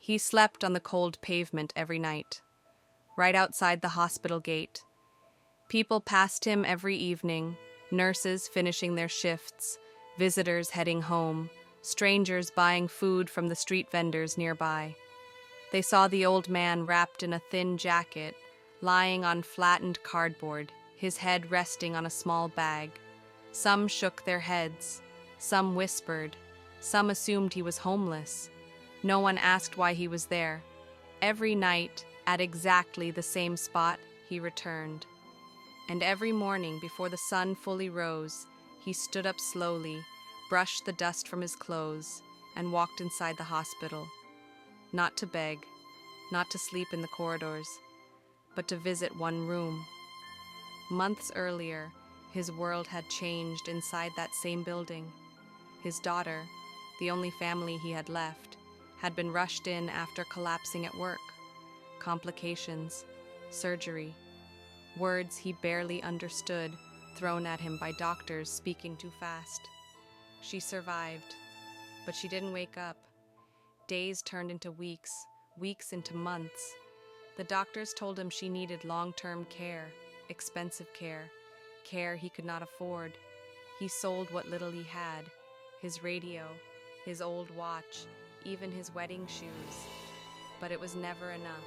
He slept on the cold pavement every night, right outside the hospital gate. People passed him every evening, nurses finishing their shifts, visitors heading home, strangers buying food from the street vendors nearby. They saw the old man wrapped in a thin jacket, lying on flattened cardboard, his head resting on a small bag. Some shook their heads, some whispered, some assumed he was homeless. No one asked why he was there. Every night, at exactly the same spot, he returned. And every morning, before the sun fully rose, he stood up slowly, brushed the dust from his clothes, and walked inside the hospital. Not to beg, not to sleep in the corridors, but to visit one room. Months earlier, his world had changed inside that same building. His daughter, the only family he had left, had been rushed in after collapsing at work. Complications, surgery, words he barely understood thrown at him by doctors speaking too fast. She survived, but she didn't wake up. Days turned into weeks, weeks into months. The doctors told him she needed long-term care, expensive care, care he could not afford. He sold what little he had, his radio, his old watch, even his wedding shoes. But it was never enough.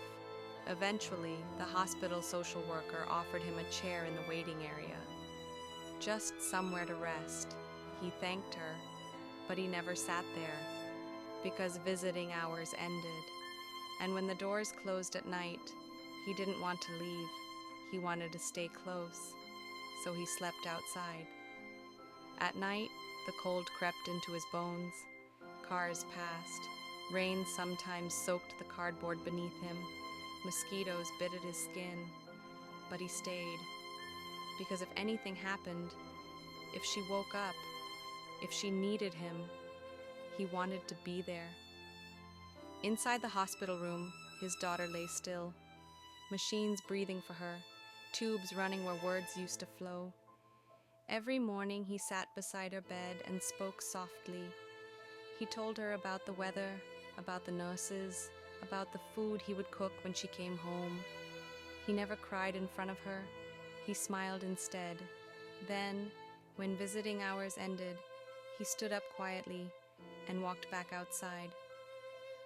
Eventually, the hospital social worker offered him a chair in the waiting area. Just somewhere to rest. He thanked her, but he never sat there, because visiting hours ended. And when the doors closed at night, he didn't want to leave. He wanted to stay close, so he slept outside. At night, the cold crept into his bones. Cars passed. Rain sometimes soaked the cardboard beneath him. Mosquitoes bit at his skin. But he stayed, because if anything happened, if she woke up, if she needed him, he wanted to be there. Inside the hospital room, his daughter lay still. Machines breathing for her, tubes running where words used to flow. Every morning he sat beside her bed and spoke softly. He told her about the weather, about the nurses, about the food he would cook when she came home. He never cried in front of her. He smiled instead. Then, when visiting hours ended, he stood up quietly and walked back outside.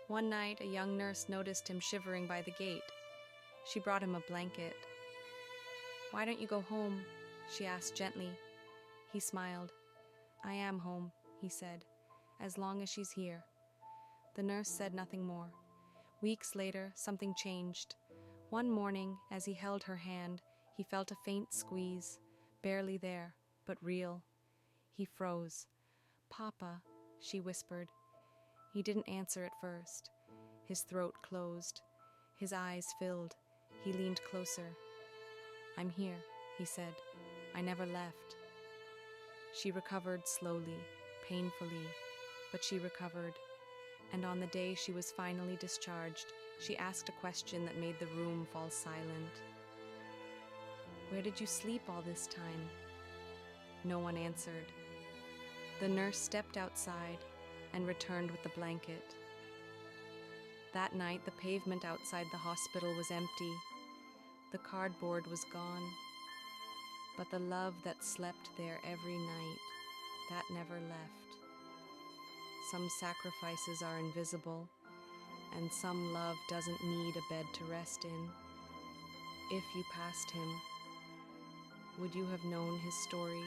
One night, a young nurse noticed him shivering by the gate. She brought him a blanket. "Why don't you go home?" she asked gently. He smiled. "I am home," he said, "as long as she's here." The nurse said nothing more. Weeks later, something changed. One morning, as he held her hand, he felt a faint squeeze, barely there, but real. He froze. "Papa," she whispered. He didn't answer at first. His throat closed. His eyes filled. He leaned closer. "I'm here," he said. "I never left." She recovered slowly, painfully, but she recovered. And on the day she was finally discharged, she asked a question that made the room fall silent. "Where did you sleep all this time?" No one answered. The nurse stepped outside and returned with the blanket. That night, the pavement outside the hospital was empty. The cardboard was gone. But the love that slept there every night, that never left. Some sacrifices are invisible, and some love doesn't need a bed to rest in. If you passed him, would you have known his story?